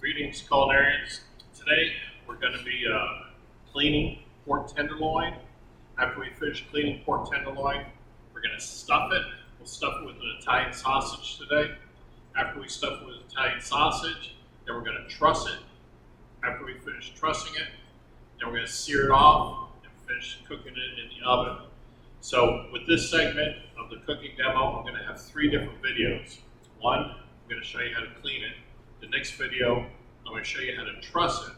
Greetings, culinarians. Today we're going to be cleaning pork tenderloin. After we finish cleaning pork tenderloin, we're going to stuff it. We'll stuff it with an Italian sausage today. After we stuff it with Italian sausage, then we're going to truss it. After we finish trussing it, then we're going to sear it off and finish cooking it in the oven. So with this segment of the cooking demo, I'm going to have 3 different videos. One, I'm going to show you how to clean it. The next video, I'm going to show you how to truss it.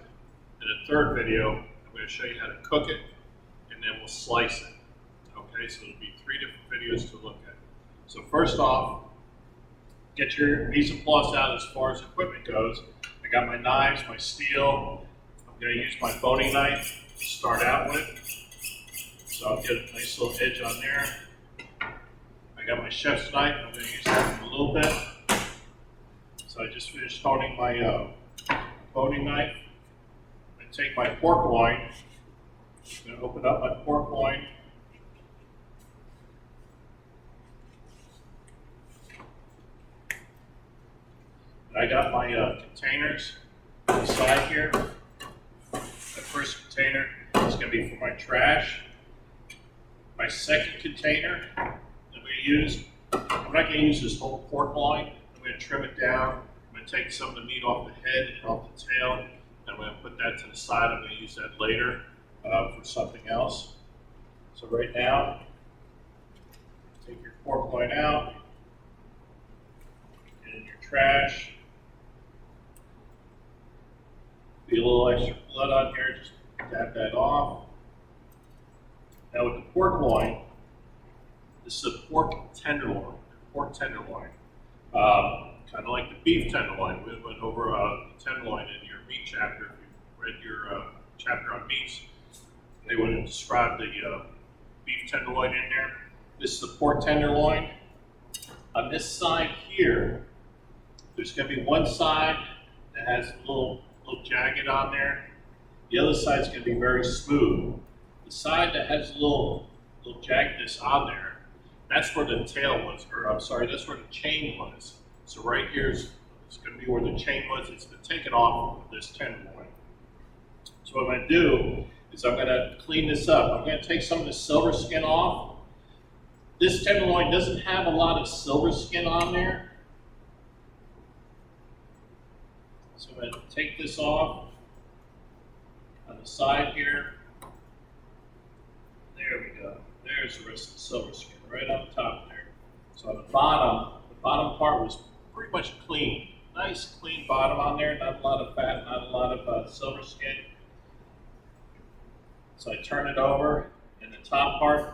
In the third video, I'm going to show you how to cook it, and then we'll slice it. Okay, so it'll be 3 different videos to look at. So first off, get your mise en place out as far as equipment goes. I got my knives, my steel. I'm going to use my boning knife to start out with. So I'll get a nice little edge on there. I got my chef's knife. I'm going to use that for a little bit. So I just finished honing my boning knife. I'm going to take my pork loin. I'm going to open up my pork loin. I got my containers on the side here. The first container is going to be for my trash. My second container that we use, I'm not going to use this whole pork loin. I'm going to trim it down. I'm going to take some of the meat off the head and off the tail, and I'm going to put that to the side. I'm going to use that later for something else. So right now, take your pork loin out, get in your trash. Be a little extra blood on here, just dab that off. Now with the pork loin, this is a pork tenderloin. Kind of like the beef tenderloin. We went over the tenderloin in your meat chapter. If you read your chapter on meats, they would have described the beef tenderloin in there. This is the pork tenderloin. On this side here, there's going to be one side that has a little jagged on there. The other side is going to be very smooth. The side that has a little jaggedness on there, that's where the tail was, or I'm sorry, that's where the chain was. So right here is going to be where the chain was. It's been taken off of this tenderloin. So what I'm going to do is I'm going to clean this up. I'm going to take some of the silver skin off. This tenderloin doesn't have a lot of silver skin on there. So I'm going to take this off on the side here. There we go. There's the rest of the silver skin right on top there. So on the bottom part was pretty much clean. Nice clean bottom on there, not a lot of fat, not a lot of silver skin. So I turn it over, and the top part,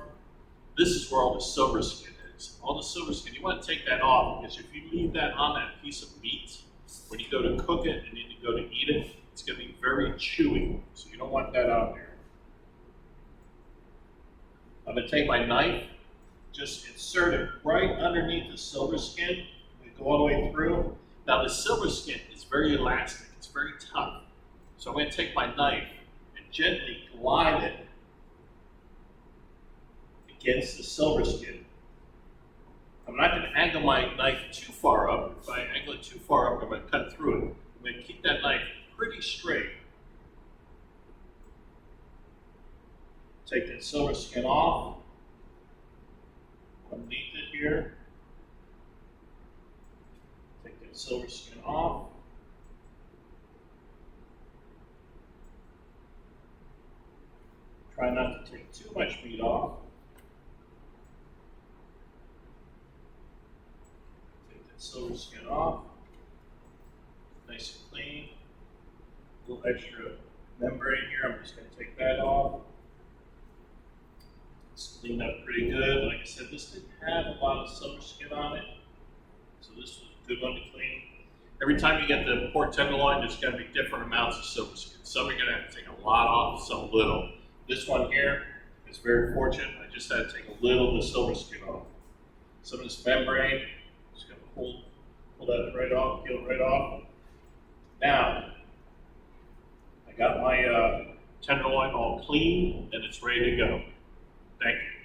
this is where all the silver skin is. All the silver skin, you want to take that off, because if you leave that on that piece of meat, when you go to cook it and then you go to eat it, it's going to be very chewy. So you don't want that on there. I'm going to take my knife, just insert it right underneath the silver skin. Go all the way through. Now the silver skin is very elastic. It's very tough. So I'm going to take my knife and gently glide it against the silver skin. I'm not going to angle my knife too far up. If I angle it too far up, I'm going to cut through it. I'm going to keep that knife pretty straight. Take that silver skin off. Underneath it here. Take that silver skin off. Try not to take too much meat off. Take that silver skin off. Nice and clean. A little extra membrane here. I'm just going to take that off. It's cleaned up pretty good. Like I said, this didn't have a lot of silver skin on it, so this was a good one to clean. Every time you get the pork tenderloin, there's going to be different amounts of silver skin. Some are going to have to take a lot off, some little. This one here is very fortunate. I just had to take a little of the silver skin off. Some of this membrane, just going to pull that right off, peel it right off. Now, I got my tenderloin all clean, and it's ready to go. Thank you.